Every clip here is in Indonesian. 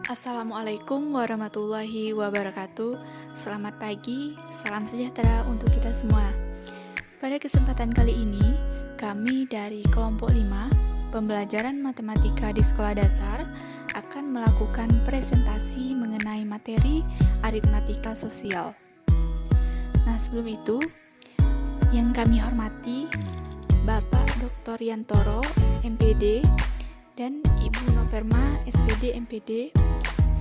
Assalamualaikum warahmatullahi wabarakatuh. Selamat pagi, salam sejahtera untuk kita semua. Pada kesempatan kali ini, kami dari kelompok 5, pembelajaran matematika di sekolah dasar, akan melakukan presentasi mengenai materi aritmatika sosial. Nah, sebelum itu, yang kami hormati Bapak Dr. Yantoro, MPD, dan Ibu Noverma, SPD MPD,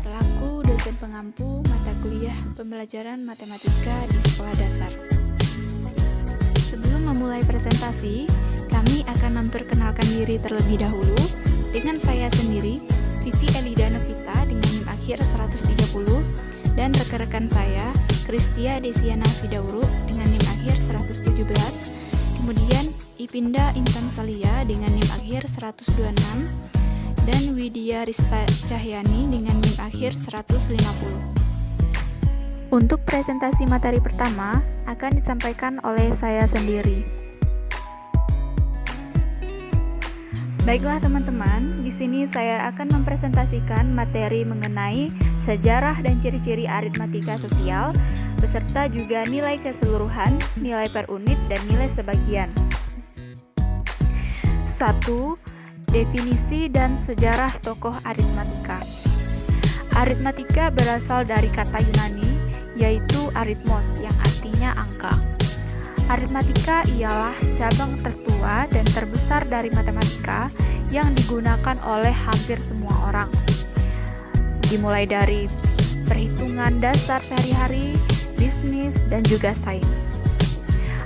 selaku dosen pengampu mata kuliah pembelajaran matematika di sekolah dasar. Sebelum memulai presentasi, kami akan memperkenalkan diri terlebih dahulu dengan saya sendiri, Vivi Elida Novita dengan NIM akhir 130, dan rekan-rekan saya, Kristia Desiana Sidauru dengan NIM akhir 117, kemudian Ipinda Intan Salia dengan NIM akhir 126, dan Widya Rista Cahyani dengan NIM akhir 150. Untuk presentasi materi pertama akan disampaikan oleh saya sendiri. Baiklah teman-teman, di sini saya akan mempresentasikan materi mengenai sejarah dan ciri-ciri aritmatika sosial, beserta juga nilai keseluruhan, nilai per unit, dan nilai sebagian. 1. Definisi dan sejarah tokoh aritmatika. Aritmatika berasal dari kata Yunani, yaitu aritmos, yang artinya angka. Aritmatika ialah cabang tertua dan terbesar dari matematika yang digunakan oleh hampir semua orang. Dimulai dari perhitungan dasar sehari-hari, bisnis, dan juga sains.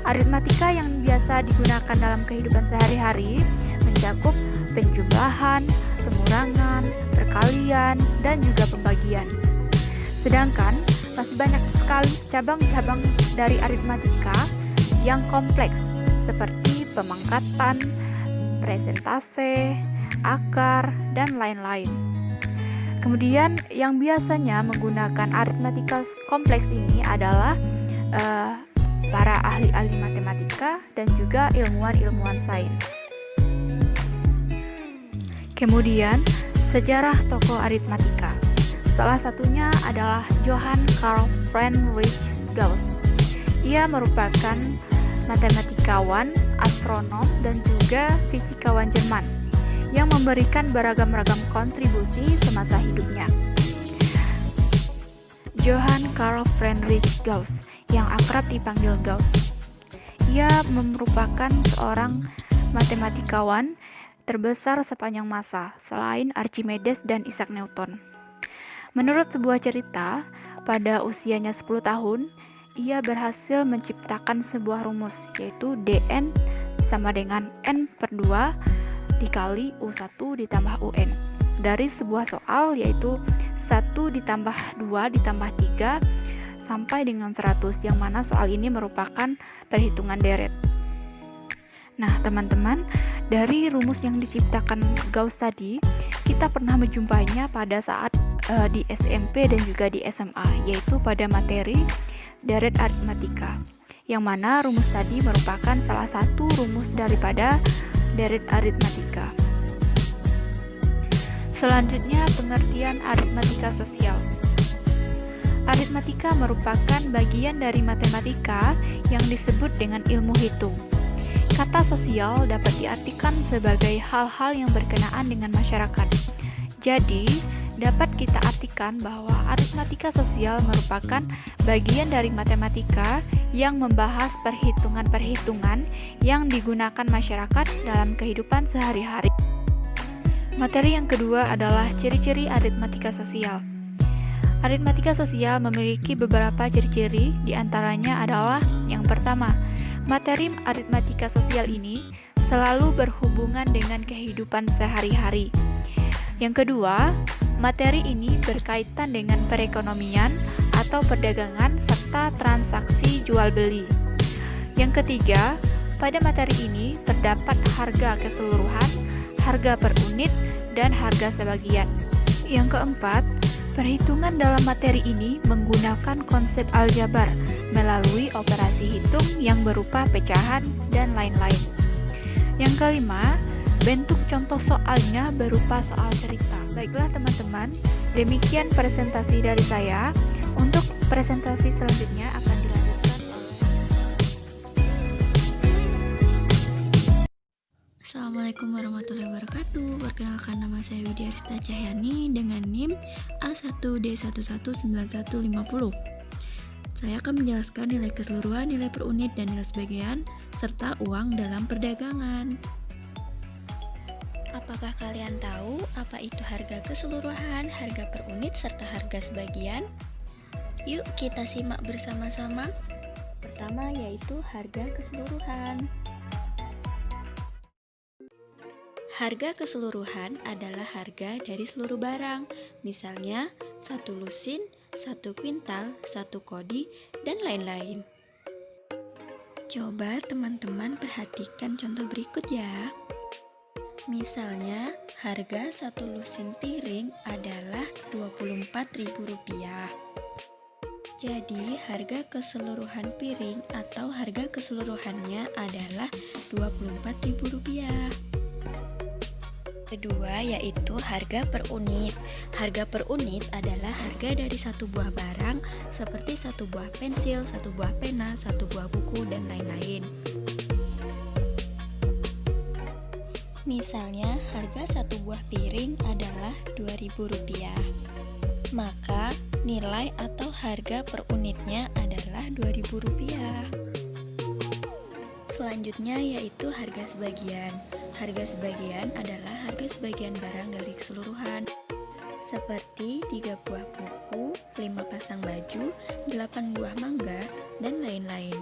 Aritmatika yang biasa digunakan dalam kehidupan sehari-hari mencakup penjumlahan, pengurangan, perkalian, dan juga pembagian. Sedangkan masih banyak sekali cabang-cabang dari aritmatika yang kompleks seperti pemangkatan, presentase, akar, dan lain-lain. Kemudian yang biasanya menggunakan aritmatika kompleks ini adalah para ahli-ahli matematika dan juga ilmuwan-ilmuwan sains. Kemudian, sejarah tokoh aritmatika. Salah satunya adalah Johann Carl Friedrich Gauss. Ia merupakan matematikawan, astronom, dan juga fisikawan Jerman yang memberikan beragam-ragam kontribusi semasa hidupnya. Johann Carl Friedrich Gauss, yang akrab dipanggil Gauss. Ia merupakan seorang matematikawan terbesar sepanjang masa, selain Archimedes dan Isaac Newton. Menurut sebuah cerita, pada usianya 10 tahun, ia berhasil menciptakan sebuah rumus, yaitu dN sama dengan N/2 dikali U1 ditambah UN. Dari sebuah soal, yaitu 1 ditambah 2 ditambah 3 sampai dengan 100, yang mana soal ini merupakan perhitungan deret. Nah, teman-teman, dari rumus yang diciptakan Gauss tadi, kita pernah menjumpainya pada saat di SMP dan juga di SMA, yaitu pada materi deret aritmatika, yang mana rumus tadi merupakan salah satu rumus daripada deret aritmatika. Selanjutnya, pengertian aritmatika sosial. Aritmatika merupakan bagian dari matematika yang disebut dengan ilmu hitung. Kata sosial dapat diartikan sebagai hal-hal yang berkenaan dengan masyarakat. Jadi, dapat kita artikan bahwa aritmatika sosial merupakan bagian dari matematika yang membahas perhitungan-perhitungan yang digunakan masyarakat dalam kehidupan sehari-hari. Materi yang kedua adalah ciri-ciri aritmatika sosial. Aritmatika sosial memiliki beberapa ciri-ciri, diantaranya adalah yang pertama, materi aritmatika sosial ini selalu berhubungan dengan kehidupan sehari-hari. Yang kedua, materi ini berkaitan dengan perekonomian atau perdagangan serta transaksi jual-beli. Yang ketiga, pada materi ini terdapat harga keseluruhan, harga per unit, dan harga sebagian. Yang keempat, perhitungan dalam materi ini menggunakan konsep aljabar melalui operasi hitung yang berupa pecahan dan lain-lain. Yang kelima, Bentuk contoh soalnya berupa soal cerita. Baiklah teman-teman, demikian presentasi dari saya. Untuk presentasi selanjutnya akan dilanjutkan oleh Assalamualaikum warahmatullahi wabarakatuh. Perkenalkan, nama saya Widya Arista Cahyani dengan NIM A1D119150. Saya akan menjelaskan nilai keseluruhan, nilai per unit, dan nilai sebagian, serta uang dalam perdagangan. Apakah kalian tahu apa itu harga keseluruhan, harga per unit, serta harga sebagian? Yuk kita simak bersama-sama. Pertama yaitu harga keseluruhan. Harga keseluruhan adalah harga dari seluruh barang, misalnya 1 lusin, 1 kuintal, 1 kodi, dan lain-lain. Coba teman-teman perhatikan contoh berikut ya. Misalnya, harga 1 lusin piring adalah Rp24.000. Jadi, harga keseluruhan piring atau harga keseluruhannya adalah Rp24.000. Kedua yaitu harga per unit. Harga per unit adalah harga dari satu buah barang seperti satu buah pensil, satu buah pena, satu buah buku, dan lain-lain. Misalnya harga satu buah piring adalah Rp2.000. Maka nilai atau harga per unitnya adalah Rp2.000. Selanjutnya yaitu harga sebagian. Harga sebagian adalah harga sebagian barang dari keseluruhan, seperti 3 buah buku, 5 pasang baju, 8 buah mangga, dan lain-lain.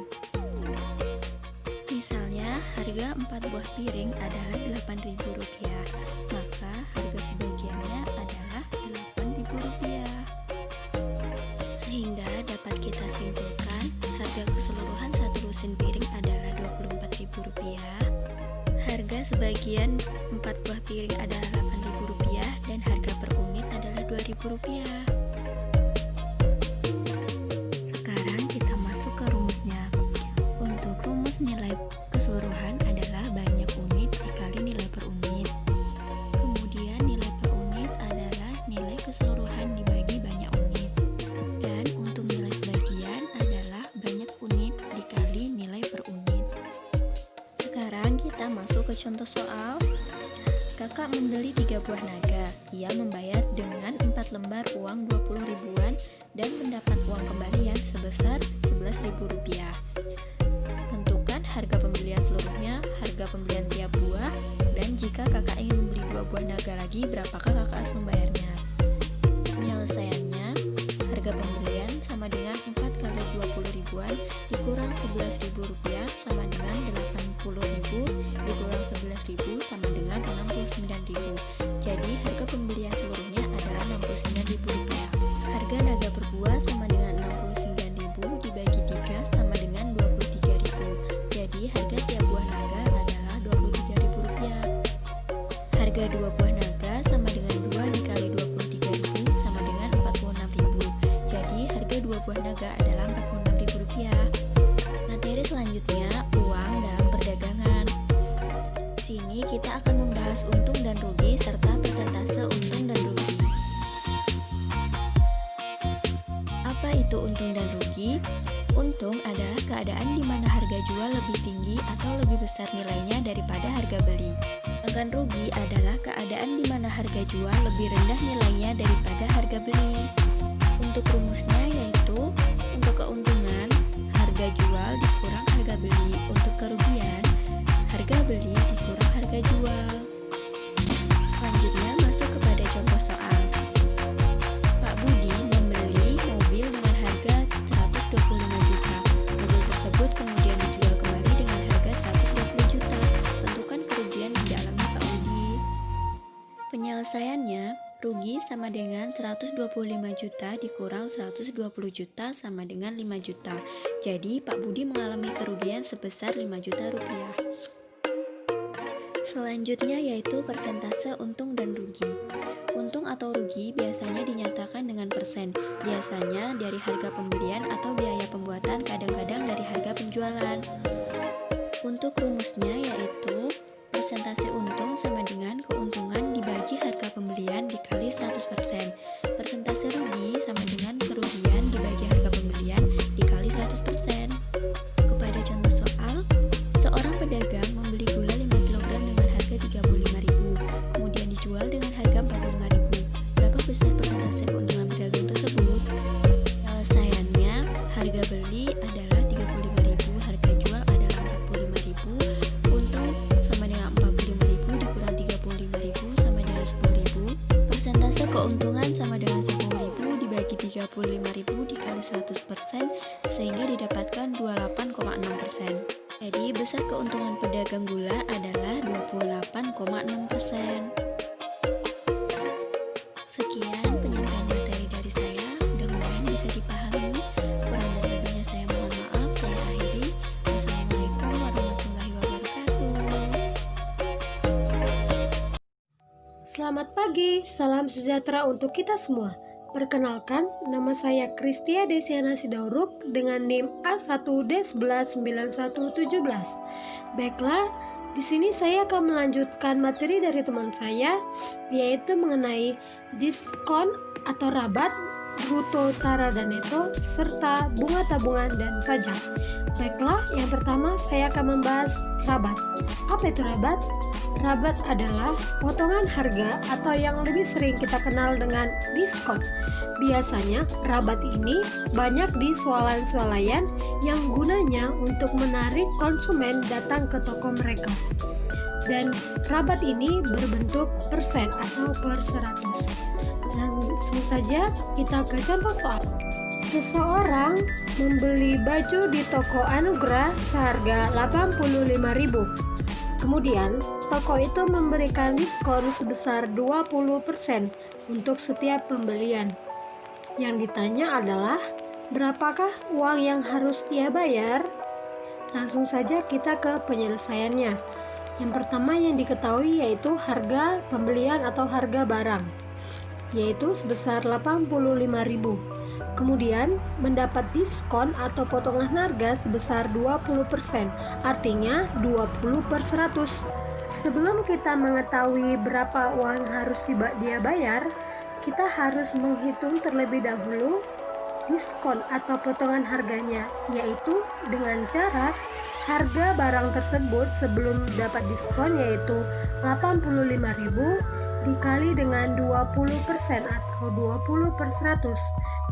Misalnya, harga 4 buah piring adalah Rp8.000, maka harga sebagiannya adalah Rp8.000. Sehingga dapat kita simpulkan, harga keseluruhan 1 lusin piring adalah Rp24.000, harga sebagian 4 buah piring adalah Rp8.000, dan harga per unit adalah Rp2.000. Sekarang kita masuk ke rumusnya. Untuk rumus nilai keseluruhan adalah banyak unit dikali nilai per unit. Kemudian nilai per unit adalah nilai keseluruhan dibagi banyak unit. Dan untuk nilai sebagian adalah banyak unit dikali nilai per unit. Sekarang kita masuk ke contoh soal. Kakak membeli 3 buah naga. Ia membayar dengan 4 lembar uang 20 ribuan dan mendapat uang kembalian sebesar Rp11.000. Tentukan harga pembelian seluruhnya, harga pembelian tiap buah, dan jika kakak ingin membeli 2 buah naga lagi, berapakah kakak harus membayarnya? Penyelesaiannya, harga pembelian sama dengan 4 kali 20 ribuan dikurang Rp11.000 sama dengan 80.000 dikurang 11.000 sama dengan 69.000. Jadi harga pembelian seluruhnya adalah Rp69.000. Harga naga per buah sama dengan 69.000 dibagi 3 sama dengan 23.000. Jadi harga tiap buah naga adalah Rp23.000. Harga 2 buah naga sama dengan 2 dikali 23.000 sama dengan 46.000. Jadi harga 2 buah naga adalah Rp46.000. Materi selanjutnya, uang dalam perdagangan. Di sini kita akan membahas untung dan rugi serta persentase untung dan rugi. Apa itu untung dan rugi? Untung adalah keadaan di mana harga jual lebih tinggi atau lebih besar nilainya daripada harga beli. Sedangkan rugi adalah keadaan di mana harga jual lebih rendah nilainya daripada harga beli. Untuk rumusnya yaitu, untuk keuntungan, harga jual dikurang harga beli. Untuk kerugian, harga beli dikurang harga jual. Selanjutnya masuk kepada contoh soal. Pak Budi membeli mobil dengan harga 125 juta. Mobil tersebut kemudian dijual kembali dengan harga 120 juta. Tentukan kerugian yang dialami Pak Budi. Penyelesaiannya, rugi sama dengan 125 juta dikurang 120 juta sama dengan 5 juta. Jadi Pak Budi mengalami kerugian sebesar 5 juta rupiah. Selanjutnya yaitu persentase untung dan rugi. Untung atau rugi biasanya dinyatakan dengan persen, biasanya dari harga pembelian atau biaya pembuatan, kadang-kadang dari harga penjualan. Untuk rumusnya yaitu Persentase untung sama dengan keuntungan dibagi harga pembelian dikali 100%. Persentase rugi sama dengan kerugian dibagi harga pembelian dikali 100%. Kepada contoh soal, seorang pedagang membeli gula 5 kg dengan harga 35.000, kemudian dijual dengan harga 45.000. Berapa besar persentase keuntungan pedagang tersebut? Penyelesaiannya, harga beli adalah 35.000, harga jual adalah 45.000, untung sama dengan 45.000 dikurang 35.000 sama dengan 10.000. Persentase keuntungan sama dengan 10.000 dibagi 35.000 dikali 100%, sehingga didapatkan 28,6%. Jadi besar keuntungan pedagang gula adalah 28,6%. Sekian penyampaian materi dari saya, mudah-mudahan bisa dipahami. Kurang dan lebihnya saya mohon maaf, saya akhiri. Wassalamualaikum warahmatullahi wabarakatuh. Selamat pagi, salam sejahtera untuk kita semua. Perkenalkan, nama saya Kristia Desiana Sidauruk dengan NIM A1D119117. Baiklah, di sini saya akan melanjutkan materi dari teman saya, yaitu mengenai diskon atau rabat, bruto, tara, dan neto, serta bunga tabungan dan pajak. Baiklah, yang pertama saya akan membahas rabat. Apa itu rabat? Rabat adalah potongan harga atau yang lebih sering kita kenal dengan diskon. Biasanya rabat ini banyak di swalayan-swalayan yang gunanya untuk menarik konsumen datang ke toko mereka. Dan rabat ini berbentuk persen atau per 100. Langsung saja kita ke contoh soal. Seseorang membeli baju di toko Anugerah seharga 85.000. Kemudian, toko itu memberikan diskon sebesar 20% untuk setiap pembelian. Yang ditanya adalah, berapakah uang yang harus ia bayar? Langsung saja kita ke penyelesaiannya. Yang pertama yang diketahui yaitu harga pembelian atau harga barang, yaitu sebesar 85.000. Kemudian mendapat diskon atau potongan harga sebesar 20%, artinya 20/100. Sebelum kita mengetahui berapa uang harus dia bayar, kita harus menghitung terlebih dahulu diskon atau potongan harganya, yaitu dengan cara harga barang tersebut sebelum dapat diskon yaitu 85.000 dikali dengan 20% atau 20/100.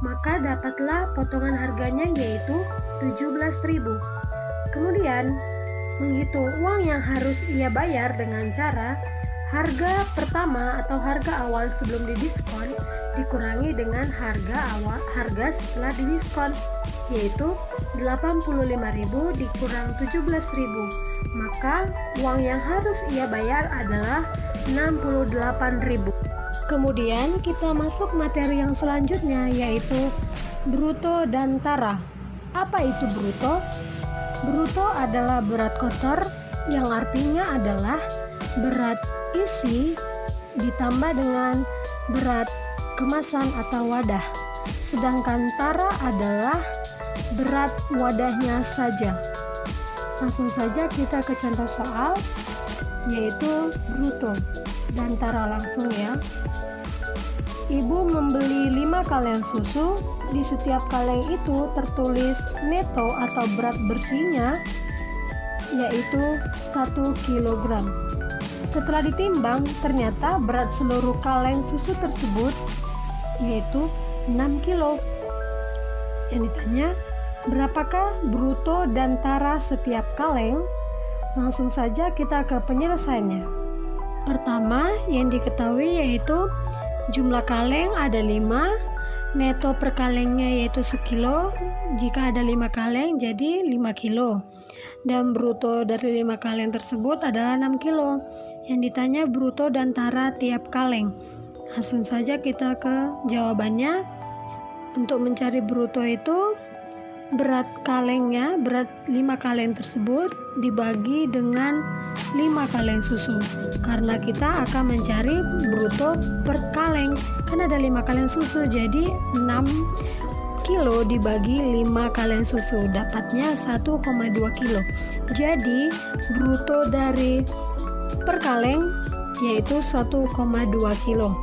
Maka dapatlah potongan harganya yaitu 17.000. Kemudian menghitung uang yang harus ia bayar dengan cara harga pertama atau harga awal sebelum didiskon dikurangi dengan harga setelah didiskon, yaitu 85.000 dikurang 17.000. Maka uang yang harus ia bayar adalah 68.000. Kemudian kita masuk materi yang selanjutnya, yaitu bruto dan tara. Apa itu bruto? Bruto adalah berat kotor, yang artinya adalah berat isi ditambah dengan berat kemasan atau wadah. Sedangkan tara adalah berat wadahnya saja. Langsung saja kita ke contoh soal, yaitu bruto dan tara langsung ya. Ibu membeli 5 kaleng susu. Di setiap kaleng itu tertulis neto atau berat bersihnya, yaitu 1 kg. Setelah ditimbang, ternyata berat seluruh kaleng susu tersebut yaitu 6 kilo. Yang ditanya, berapakah bruto dan tara setiap kaleng? Langsung saja kita ke penyelesaiannya. Pertama, yang diketahui yaitu jumlah kaleng ada 5, neto per kalengnya yaitu sekilo. Jika ada 5 kaleng jadi 5 kilo. Dan bruto dari 5 kaleng tersebut adalah 6 kilo. Yang ditanya bruto dan tara tiap kaleng. Langsung saja kita ke jawabannya. Untuk mencari bruto itu berat kalengnya, berat 5 kaleng tersebut dibagi dengan 5 kaleng susu, karena kita akan mencari bruto per kaleng. Kan ada 5 kaleng susu, jadi 6 kilo dibagi 5 kaleng susu dapatnya 1,2 kilo. Jadi bruto dari per kaleng yaitu 1,2 kilo.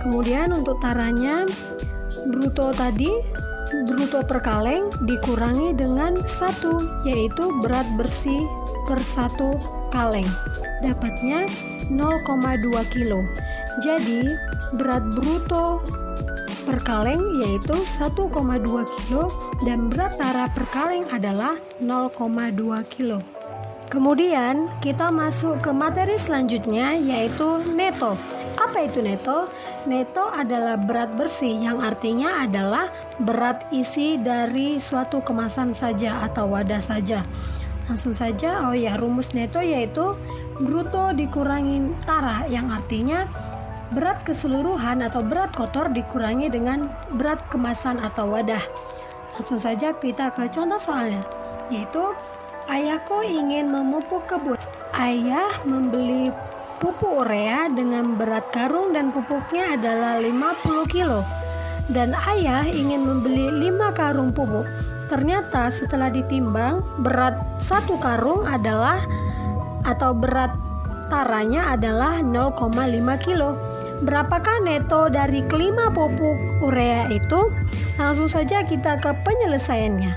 Kemudian untuk taranya bruto tadi, bruto per kaleng dikurangi dengan 1, yaitu berat bersih per 1 kaleng. Dapatnya 0,2 kilo. Jadi berat bruto per kaleng yaitu 1,2 kilo dan berat tara per kaleng adalah 0,2 kilo. Kemudian kita masuk ke materi selanjutnya yaitu neto. Apa itu neto? Neto adalah berat bersih yang artinya adalah berat isi dari suatu kemasan saja atau wadah saja. Langsung saja, rumus neto yaitu bruto dikurangi tara yang artinya berat keseluruhan atau berat kotor dikurangi dengan berat kemasan atau wadah. Langsung saja kita ke contoh soalnya, yaitu ayahku ingin memupuk kebun. Ayah membeli pupuk urea dengan berat karung dan pupuknya adalah 50 kilo. Dan ayah ingin membeli 5 karung pupuk. Ternyata setelah ditimbang, berat 1 karung adalah atau berat taranya adalah 0,5 kilo. Berapakah neto dari kelima pupuk urea itu? Langsung saja kita ke penyelesaiannya.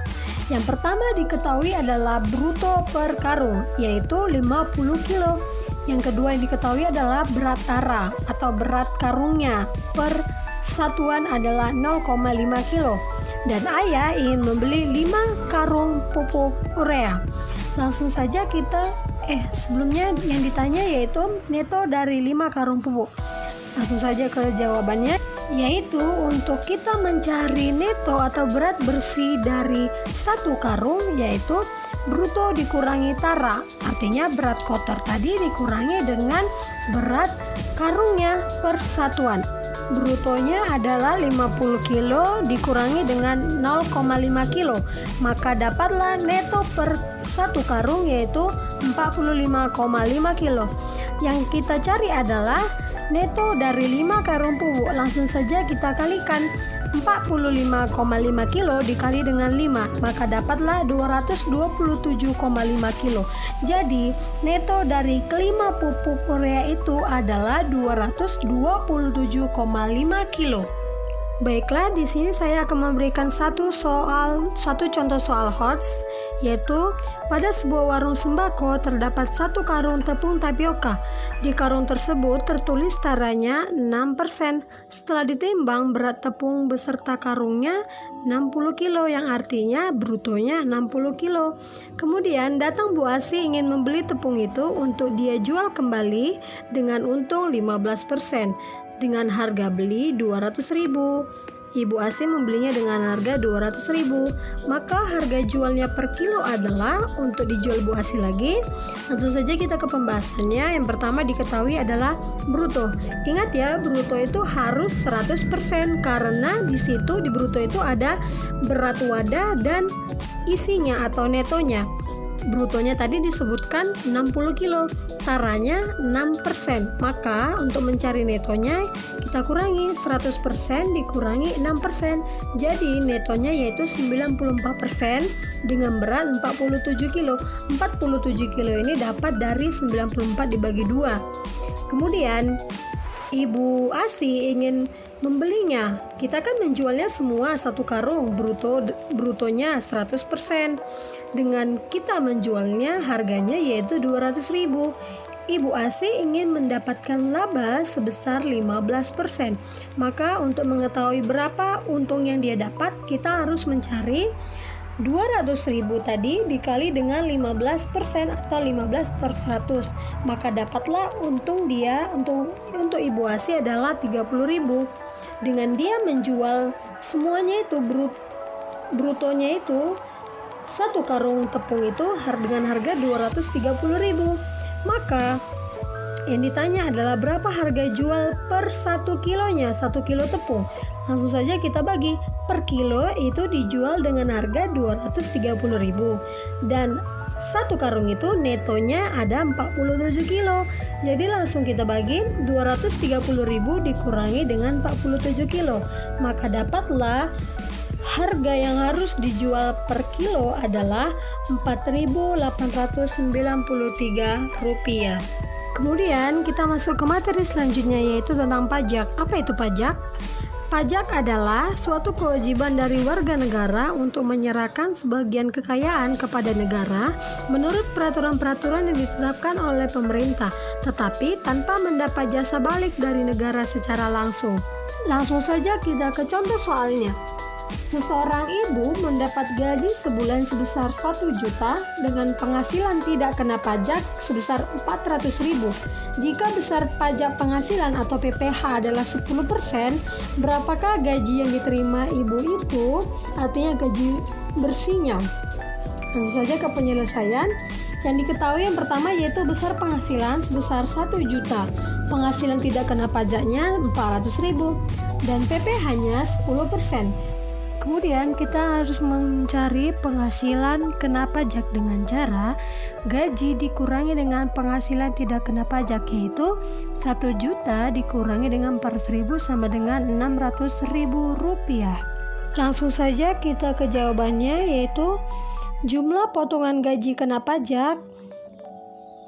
Yang pertama diketahui adalah bruto per karung, yaitu 50 kilo. Yang kedua yang diketahui adalah berat tara atau berat karungnya per satuan adalah 0,5 kilo. Dan ayah ingin membeli 5 karung pupuk urea. Langsung saja kita sebelumnya yang ditanya yaitu neto dari 5 karung pupuk. Langsung saja ke jawabannya, yaitu untuk kita mencari neto atau berat bersih dari 1 karung yaitu bruto dikurangi tara, artinya berat kotor tadi dikurangi dengan berat karungnya per satuan. Brutonya adalah 50 kilo dikurangi dengan 0,5 kilo, maka dapatlah neto per 1 karung yaitu 45,5 kilo. Yang kita cari adalah neto dari 5 karung pupuk. Langsung saja kita kalikan 45,5 kilo dikali dengan 5, maka dapatlah 227,5 kilo. Jadi neto dari kelima pupuk urea itu adalah 227,5 kilo. Baiklah, di sini saya akan memberikan satu contoh soal HOTS, yaitu pada sebuah warung sembako terdapat 1 karung tepung tapioka. Di karung tersebut tertulis taranya 6%. Setelah ditimbang, berat tepung beserta karungnya 60 kilo, yang artinya brutonya 60 kilo. Kemudian datang Bu Asi ingin membeli tepung itu untuk dia jual kembali dengan untung 15%. Dengan harga beli 200.000. Ibu Asi membelinya dengan harga 200.000. Maka harga jualnya per kilo adalah untuk dijual Bu Asi lagi. Langsung saja kita ke pembahasannya. Yang pertama diketahui adalah bruto. Ingat ya, bruto itu harus 100% karena di situ di bruto itu ada berat wadah dan isinya atau netonya. Brutonya tadi disebutkan 60 kilo, taranya 6%. Maka untuk mencari netonya kita kurangi 100% dikurangi 6%. Jadi netonya yaitu 94% dengan berat 47 kilo. 47 kilo ini dapat dari 94 dibagi 2. Kemudian Ibu Asi ingin membelinya. Kita kan menjualnya semua 1 karung, brutonya 100%. Dengan kita menjualnya harganya yaitu 200.000. Ibu Asi ingin mendapatkan laba sebesar 15%. Maka untuk mengetahui berapa untung yang dia dapat, kita harus mencari 200.000 tadi dikali dengan 15% atau 15/100, maka dapatlah untung dia untuk Ibu Asi adalah 30.000. Dengan dia menjual semuanya itu brutonya itu 1 karung tepung itu dengan harga 230.000. Maka yang ditanya adalah berapa harga jual per 1 kilonya, 1 kilo tepung. Langsung saja kita bagi, per kilo itu dijual dengan harga 230.000 dan 1 karung itu netonya ada 47 kilo. Jadi langsung kita bagi 230.000 dikurangi dengan 47 kilo, maka dapatlah harga yang harus dijual per kilo adalah Rp4.893. Kemudian kita masuk ke materi selanjutnya, yaitu tentang pajak. Apa itu pajak? Pajak adalah suatu kewajiban dari warga negara untuk menyerahkan sebagian kekayaan kepada negara menurut peraturan-peraturan yang ditetapkan oleh pemerintah, tetapi tanpa mendapat jasa balik dari negara secara langsung. Langsung saja kita ke contoh soalnya. Seseorang ibu mendapat gaji sebulan sebesar 1 juta dengan penghasilan tidak kena pajak sebesar 400.000. Jika besar pajak penghasilan atau PPh adalah 10%, berapakah gaji yang diterima ibu itu? Artinya gaji bersihnya. Langsung saja ke penyelesaian. Yang diketahui yang pertama yaitu besar penghasilan sebesar 1 juta. Penghasilan tidak kena pajaknya 400.000 dan PPh-nya 10%. Kemudian kita harus mencari penghasilan kena pajak dengan cara gaji dikurangi dengan penghasilan tidak kena pajak, yaitu 1 juta dikurangi dengan 400.000 sama dengan 600.000 rupiah. Langsung saja kita ke jawabannya, yaitu jumlah potongan gaji kena pajak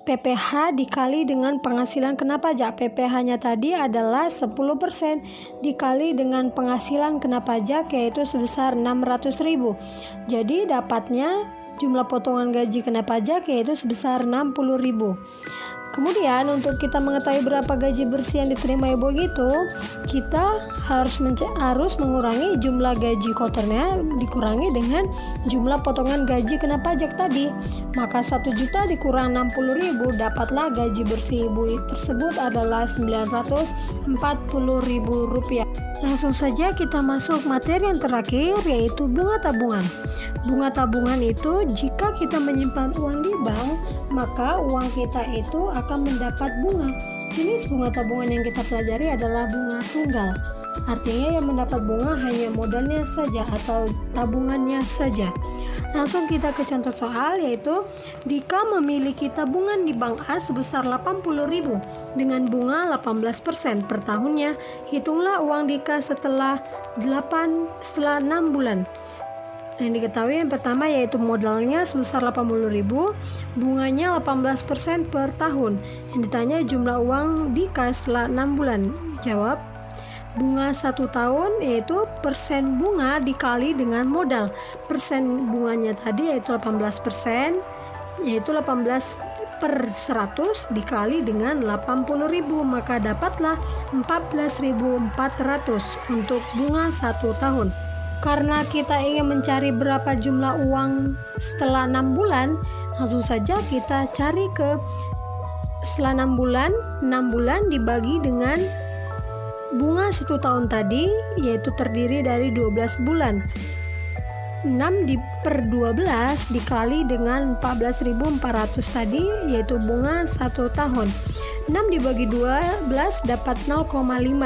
PPh dikali dengan penghasilan kena pajak. PPh-nya tadi adalah 10% dikali dengan penghasilan kena pajak, yaitu sebesar 600.000. Jadi dapatnya jumlah potongan gaji kena pajak yaitu sebesar 60.000. Kemudian untuk kita mengetahui berapa gaji bersih yang diterima ibu itu, kita harus mengurangi jumlah gaji kotornya dikurangi dengan jumlah potongan gaji kena pajak tadi. Maka 1 juta dikurang 60.000, dapatlah gaji bersih ibu tersebut adalah 940.000 rupiah. Langsung saja kita masuk materi yang terakhir, yaitu bunga tabungan. Bunga tabungan itu jika kita menyimpan uang di bank, maka uang kita itu akan mendapat bunga. Jenis bunga tabungan yang kita pelajari adalah bunga tunggal. Artinya yang mendapat bunga hanya modalnya saja atau tabungannya saja. Langsung kita ke contoh soal, yaitu Dika memiliki tabungan di bank A sebesar 80.000 dengan bunga 18% per tahunnya. Hitunglah uang Dika setelah 6 bulan. Yang diketahui yang pertama yaitu modalnya sebesar 80.000, bunganya 18% per tahun. Yang ditanya jumlah uang Dika setelah 6 bulan. Jawab, bunga 1 tahun yaitu persen bunga dikali dengan modal. Persen bunganya tadi yaitu 18%, yaitu 18 per 100 dikali dengan 80.000, maka dapatlah 14.400 untuk bunga 1 tahun. Karena kita ingin mencari berapa jumlah uang setelah 6 bulan, langsung saja kita cari ke setelah 6 bulan dibagi dengan bunga 1 tahun tadi, yaitu terdiri dari 12 bulan. 6 per 12 dikali dengan 14.400 tadi, yaitu bunga 1 tahun. 6 dibagi 12 dapat 0,5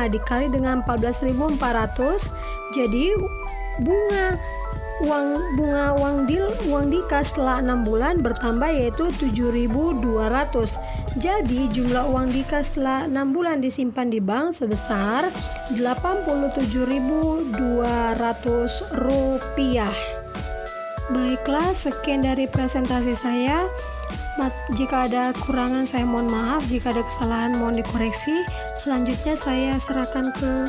dikali dengan 14.400, jadi uang Dika setelah 6 bulan bertambah yaitu 7.200. Jadi jumlah uang Dika setelah 6 bulan disimpan di bank sebesar 87.200 rupiah. Baiklah, sekian dari presentasi saya. Jika ada kekurangan saya mohon maaf, jika ada kesalahan mohon dikoreksi. Selanjutnya saya serahkan ke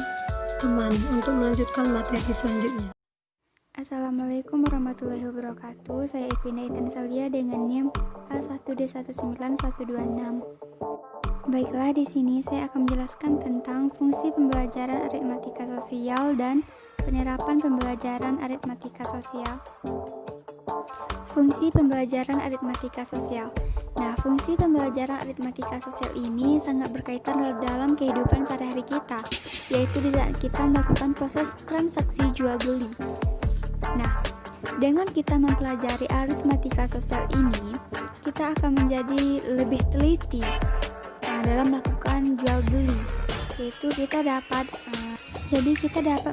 teman untuk melanjutkan materi selanjutnya. Assalamualaikum warahmatullahi wabarakatuh. Saya Ipina Itan Salia dengan NIM A1D19126. Baiklah, di sini saya akan menjelaskan tentang fungsi pembelajaran aritmatika sosial dan penerapan pembelajaran aritmatika sosial. Fungsi pembelajaran aritmatika sosial. Nah, fungsi pembelajaran aritmatika sosial ini sangat berkaitan dalam kehidupan sehari-hari kita, yaitu di saat kita melakukan proses transaksi jual beli. Nah, dengan kita mempelajari aritmatika sosial ini, kita akan menjadi lebih teliti dalam melakukan jual beli, yaitu kita dapat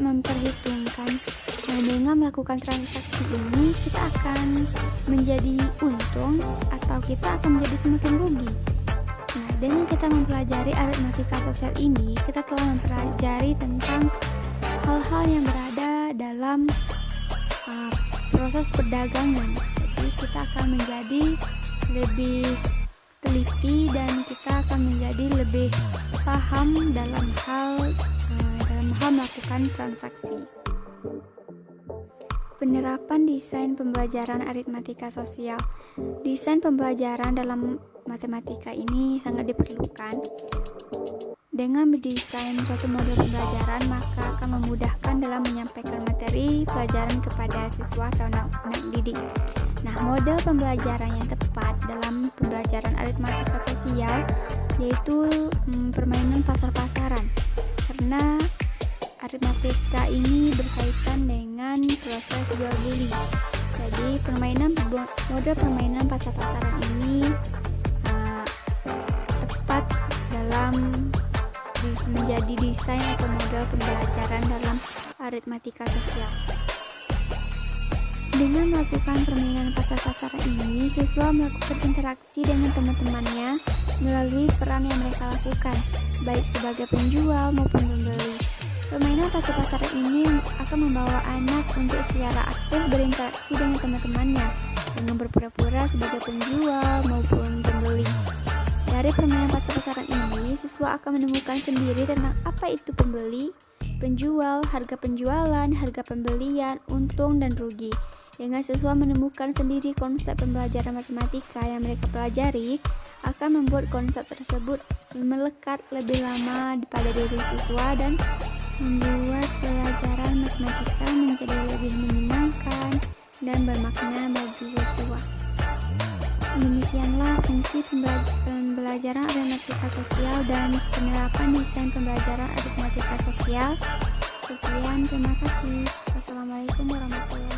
memperhitungkan dengan melakukan transaksi ini kita akan menjadi untung atau kita akan menjadi semakin rugi. Nah, dengan kita mempelajari aritmatika sosial ini, kita telah mempelajari tentang hal-hal yang berada dalam proses perdagangan. Jadi kita akan menjadi lebih teliti dan kita akan menjadi lebih paham dalam hal melakukan transaksi. Penerapan desain pembelajaran aritmatika sosial. Desain pembelajaran dalam matematika ini sangat diperlukan. Dengan mendesain suatu model pembelajaran, maka akan memudahkan dalam menyampaikan materi pelajaran kepada siswa atau anak didik. Nah, model pembelajaran yang tepat dalam pembelajaran aritmatika sosial yaitu permainan pasar-pasaran. Karena aritmatika ini berkaitan dengan proses jual beli. Jadi model permainan pasar-pasaran ini tepat dalam menjadi desain atau model pembelajaran dalam aritmatika sosial. Dengan melakukan permainan pasar-pasaran ini, siswa melakukan interaksi dengan teman-temannya melalui peran yang mereka lakukan, baik sebagai penjual maupun pembeli. Permainan pasar-pasaran ini akan membawa anak untuk secara aktif berinteraksi dengan teman-temannya dengan berpura-pura sebagai penjual maupun pembeli. Dari permainan pasar-pasaran ini, siswa akan menemukan sendiri tentang apa itu pembeli, penjual, harga penjualan, harga pembelian, untung dan rugi. Dengan siswa menemukan sendiri konsep pembelajaran matematika yang mereka pelajari, akan membuat konsep tersebut melekat lebih lama pada diri siswa dan membuat pelajaran matematika menjadi lebih menyenangkan dan bermakna bagi siswa. Demikianlah fungsi pembelajaran aritmatika sosial dan penerapan desain pembelajaran aritmatika sosial. Sekian, terima kasih. Wassalamualaikum warahmatullahi wabarakatuh.